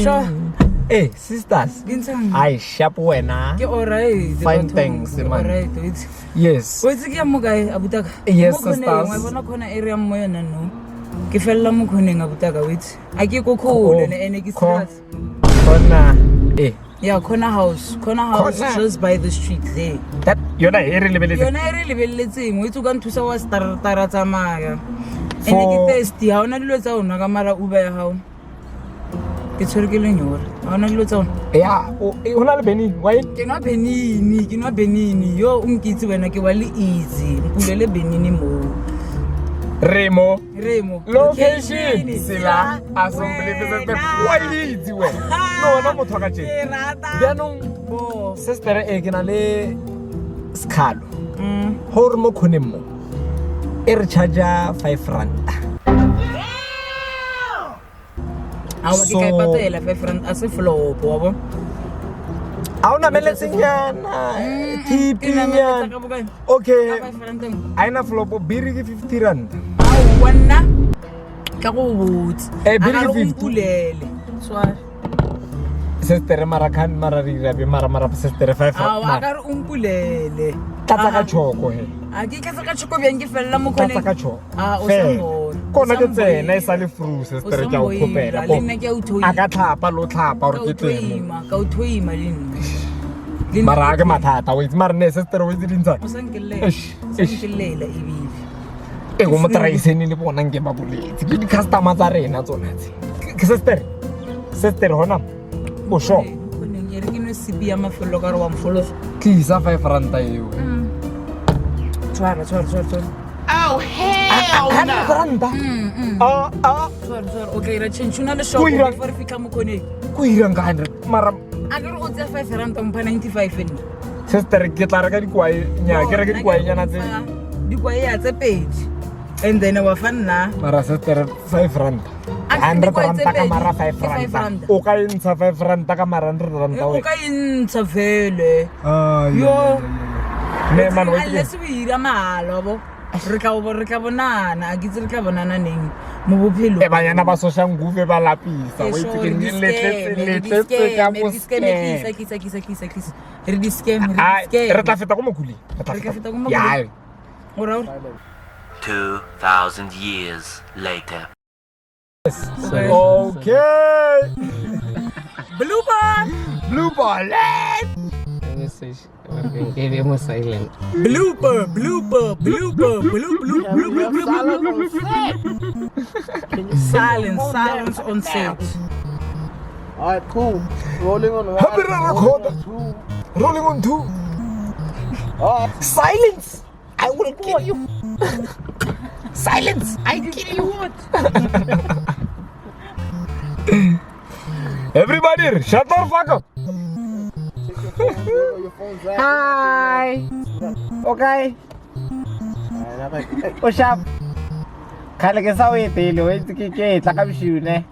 Sure. Hey, sisters. I sharp wena. Alright. Fine, thanks, man. Alright. Yes. Wait, ke amuka abutaka. Yes, sisters. Wa bona khona area mo yona no. Ke fella mo khoneng abutaka wait. A ke go cool ene ke stress. Khona. Eh. Yeah, corner house just by the street there. That yona e re lebeletse. Yona e re lebeletseng. Wait, o ka nthusa wa start tsamaya. Ene ke thirsty. Ha ona dilo tsa ona ka mara Uber ya hao. Ke tshwere ke lenyora. Ha ona dilo tsa ona. Yeah, o hona le Benin. Why? Ke nwa Benini. Yo unkitse wena ke wa le easy. Mpulele Benini mo. Remo. Location. Sila. Asomble. Why easy we? No, na motho ka tjena. Ke rata. Bianong Bo. sister e ke na le skalo. Hore mo khone mo. E re charger 5 rand. Awa ke ka patela 5 rand as a flop wabo. Auna meletsengana. Tipinya. Okay. Aina flop biri ke 50 rand. Wena ka go botse. Biri ke 50. Pulele. Swara. Sister marakan marari rabi mara sister 5 rand. Awa ka re umpulele. Tlatsa ka choko he. A ke tlatsa ka choko bjang ke fella mo khone. Tlatsa ka choko. O sa kona ke tsena e sa le fru sister ke a o khopela go. Nna ke a o thoima. A ka tlhapa lo tlhapa gore ke tsene. Ka o thoima le nna. Mara ke mathata wait mara ne sister wait dintsha. O sankelela ebile. E go mo traiseni le bona nke ba boletse. Ke di customer tsa rena tsona tse. Ke sister hona. Bo sho. Khoneng ye re ke no sipi ya mafelo ka re wa mfolosa. Tlisa 5 rand eo. Tswara. Oh hell no. Randa. Tswara. Okay, ra change una le shop before fika mo khone. Go irang ka 100 mara A ke re o tse 5 rand mpa 95 ene. sister ke tla reka dikwai nya ke reka dikwai nyana tse. Dikwai ya tse pedi. And then wa fanna. Mara sister 5 rand. 100 rand ka mara 5 rand. O ka intsha 5 rand ka mara 100 rand O ka intsha vele. Yo. Ne man wait. Let's we ira malo bo. Re ka bonana, a ke tse re ka bonana neng mo bophelo. E banyana ba social nguve ba lapisa. Wait ke letletse ka mo scam. Kisa. Re di scam. Re tla feta go mokuli. Ya. Ora. 2,000 years later. Okay. Blooper. Give him a silent. Blooper. Silence on set. Alright, cool. Rolling on one. Happy record. Rolling on 2. Silence. I will kill you. Silence. I kill you. Everybody, shut the fuck up. Hi. Okay. What's up? Kale ke sa o etele o itse ke tla ka boshiu ne.